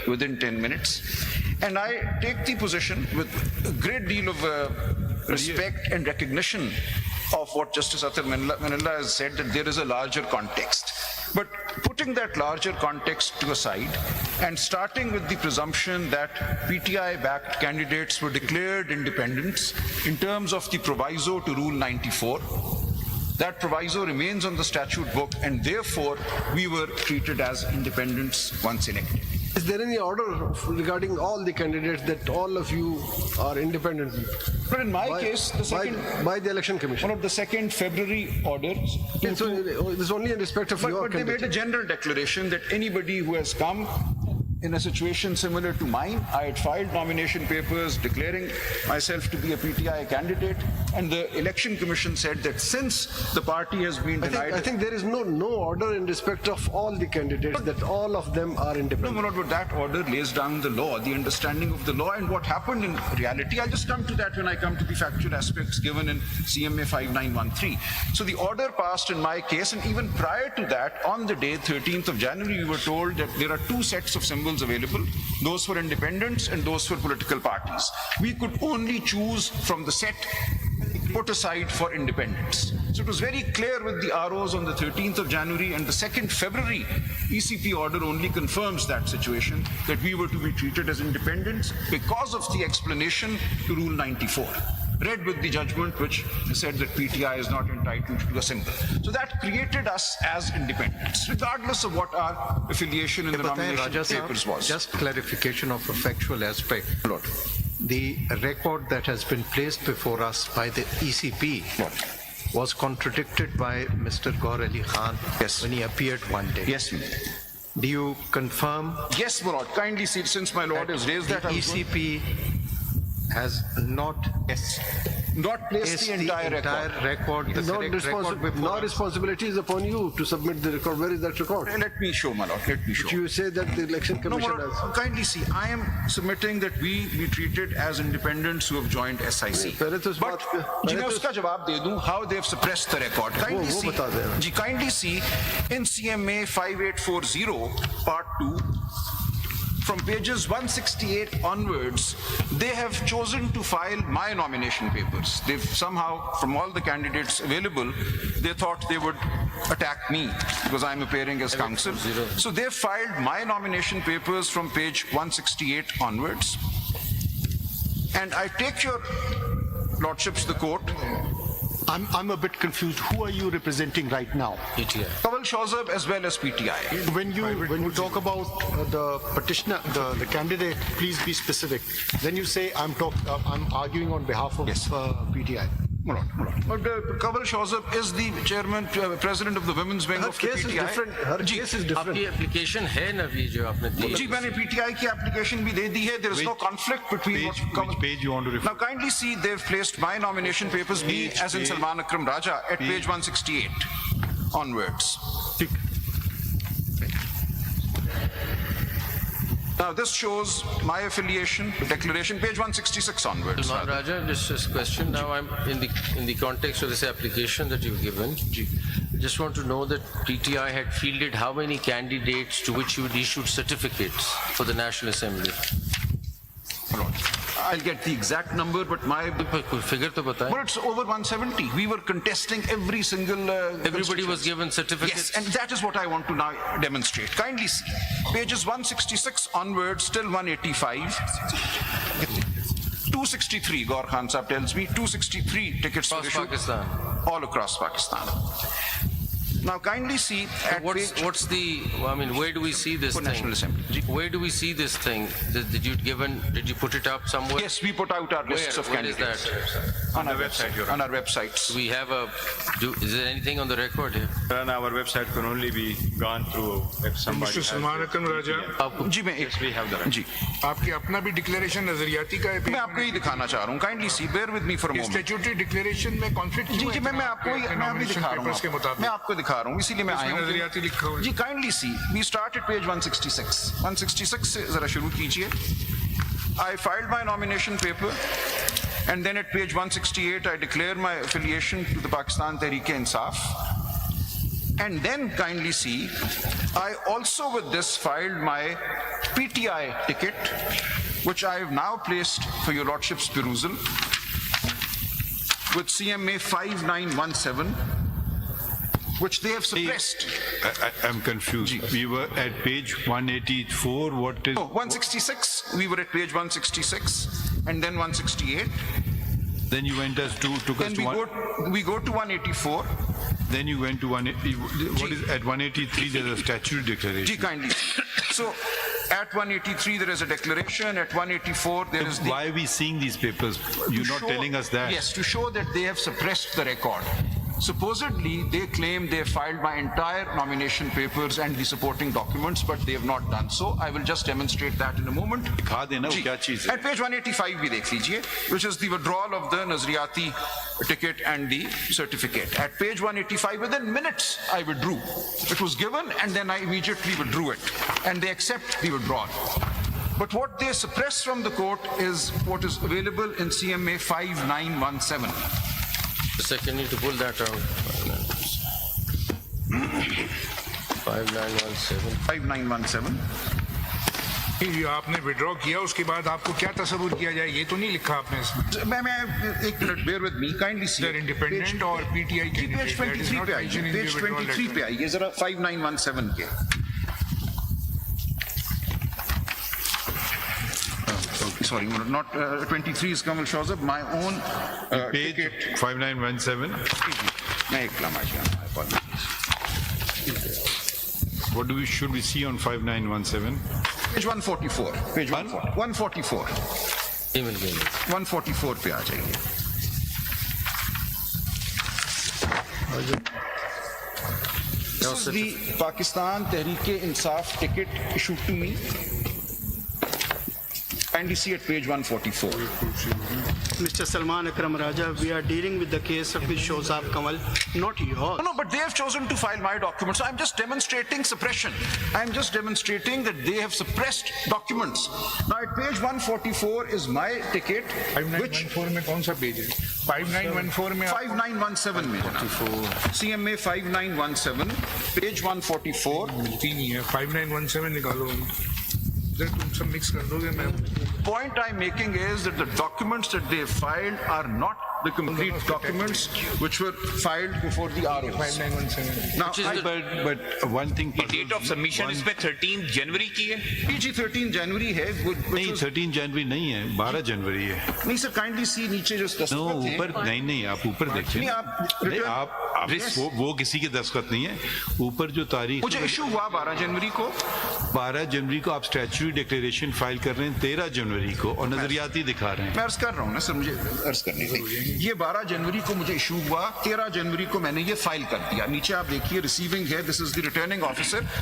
within 10 minutes. And I take the position with a great deal of respect and recognition of what Justice Athar Manilla has said, that there is a larger context. But putting that larger context to a side and starting with the presumption that PTI-backed candidates were declared independents in terms of the proviso to Rule 94, that proviso remains on the statute book, and therefore we were treated as independents once elected. Is there any order regarding all the candidates that all of you are independent? But in my case, the second... By the Election Commission? One of the 2nd February orders... So it's only in respect of your But they made a general declaration that anybody who has come in a situation similar to mine, I had filed nomination papers declaring myself to be a PTI candidate, and the Election Commission said that since the party has been denied... I think there is no order in respect of all the candidates, that all of them are independent. No, but that order lays down the law, the understanding of the law, and what happened in reality. I'll just come to that when I come to the factual aspects given in CMA 5913. So the order passed in my case, and even prior to that, on the day 13th of January, we were told that there are 2 sets of symbols available, those for independents and those for political parties. We could only choose from the set put aside for independents. So it was very clear with the ROs on the 13th of January, and the 2nd February ECP order only confirms that situation, that we were to be treated as independents because of the explanation to Rule 94. Read with the judgment which said that PTI is not entitled to a symbol. So that created us as independents, regardless of what our affiliation in the nomination papers was. Just clarification of a factual aspect. Lord. The record that has been placed before us by the ECP was contradicted by Mr. Gaur Ali Khan when he appeared one day. Yes, do you confirm? Yes, my lord. Kindly see, since my lord has raised that, the ECP has not placed the entire record. The correct record before us. Responsibility is upon you to submit the record. Where is that record? Let me show, my lord. Let me show. But you say that the Election Commission has... Kindly see, I am submitting that we be treated as independents who have joined SIC. But मैं उसका जवाब दे दूं how they have suppressed the record. Kindly see in CMA 5840 Part 2. From pages 168 onwards, they have chosen to file my nomination papers. They've somehow, from all the candidates available, they thought they would attack me because I'm appearing as counsel. So they filed my nomination papers from page 168 onwards. And I take your lordships the court. I'm a bit confused. Who are you representing right now? PTI. Kawal Shawzab as well as PTI. When you talk about the petitioner, the candidate, please be specific. Then you say I'm arguing on behalf of PTI. But Kawal Shawzab is the chairman, president of the women's wing of case PTI. Is different. Her case is different. आपकी application है ना भी जो आपने दी? जी मैंने PTI की application भी दे दी है. There is no conflict between which page you want to refer? Now kindly see, they've placed my nomination papers, me as in Salman Akram Raja, at page 168 onwards. Now this shows my affiliation, declaration, page 166 onwards. Salman Raja, just this question. Now I'm in the context of this application that you've given. I just want to know that PTI had fielded how many candidates to which you had issued certificates for the National Assembly? I'll get the exact number, but my figure to bataya. But it's over 170. We were contesting every single. Everybody was given certificates. Yes, and that is what I want to now demonstrate. Kindly see, pages 166 onwards till 185. 263, Gaur Khan Sahab tells me, 263 tickets were issued Pakistan. All across Pakistan. Now kindly see at what's the, I mean, where do we see this thing? National Assembly. Where do we see this thing? Did you put it up somewhere? Yes, we put out our lists of candidates. Where is that? On our website. On our websites. We have is there anything on the record here? On our website can only be gone through if somebody Mr. Salman Akram Raja, जी मैं we have the right. जी आपकी अपना भी declaration नजरियाती का है. मैं आपको ही दिखाना चाह रहा हूँ. Kindly see, bear with me for a moment. Statutory declaration में कॉन्फ्लिक्ट जी जी मैं अभी दिखा रहा हूँ. मैं आपको दिखा रहा हूँ, इसीलिए मैं आया हूँ. जी kindly see, we start at page 166. 166 से जरा शुरू कीजिए. I filed my nomination paper, and then at page 168 I declare my affiliation to the Pakistan Tehreek-e-Insaf. And then kindly see, I also with this filed my PTI ticket, which I have now placed for your lordship's perusal with CMA 5917, which they have suppressed. I'm confused. We were at page 184. What is? No, 166, we were at page 166 and then 168. Then you went us to took us Then to one. we go to 184. Then you went to 180. What is at 183? There's a statutory Ji, declaration. kindly. So at 183 there is a declaration. At 184 there is the. Why are we seeing these papers? You're to not show- telling us that. Yes, to show that they have suppressed the record. Supposedly, they claim they filed my entire nomination papers and the supporting documents, but they have not done so. I will just demonstrate that in a moment. दिखा देना वो जी, क्या चीज है? At page 185 भी देख लीजिए, which is the withdrawal of the Nazriyati ticket and the certificate. At page 185, within minutes, I withdrew. It was given and then I immediately withdrew it. And they accept the withdrawal. But what they suppress from the court is what is available in CMA 5917. Second, need to pull that out. 5917. 5917. ये आपने withdraw किया उसके बाद आपको क्या तस्वुर किया जाए ये तो नहीं लिखा आपने इसमें मैं एक minute bear with me, kindly see. They're independent और PTI जी, candidate. Page That is 23 not पे आइए, mentioned in page the withdrawal 23 letter. पे आइए जरा 5917 के. Sorry, not 23 is Kamal Shawzab, my own Page ticket. 5917. मैं एक लम्हा गया, my apologies. What should we see on 5917? Page 144, page 144, Email game. 144 पे आ जाइए. This is the Pakistan Tehreek-e-Insaf ticket issued to me. Kindly see at page 144. Mr. Salman Akram Raja, we are dealing with the case of Ms. Shozab Kamal, not yours. No, but they have chosen to file my documents. So I'm just demonstrating suppression. I'm just demonstrating that they have suppressed documents. Now at page 144 is my ticket, which 5914 में कौन सा page है 5914 में 5917 में जनाब. CMA 5917, page 144. मिलती नहीं है 5917 निकालो इधर तुम सब मिक्स कर दोगे मैं Point I'm making is that the documents that they filed are not the complete documents which were filed before the ROs. 5917 Now, But one thing. Date of submission इसमें 13 जनवरी की है PG 13 January है. नहीं 13 जनवरी नहीं है 12 जनवरी है. नहीं सर, काइंडली सी नीचे जो नो दस्तखत हैं. ऊपर नहीं आप ऊपर देखिए. नहीं, आप नहीं, return- आप Yes. वो किसी के दस्तखत नहीं है. ऊपर जो तारीख मुझे इशू हुआ 12 जनवरी को. 12 जनवरी को आप स्टैच्यूटरी डिक्लेरेशन फाइल कर रहे हैं 13 जनवरी को और नजरियाती दिखा रहे हैं. मैं अर्ज कर रहा हूँ ना सर, मुझे अर्ज करने दीजिए. ये 12 जनवरी को मुझे इशू हुआ, 13 जनवरी को मैंने ये फाइल कर दिया. नीचे आप देखिए रिसीविंग है, this is the returning officer.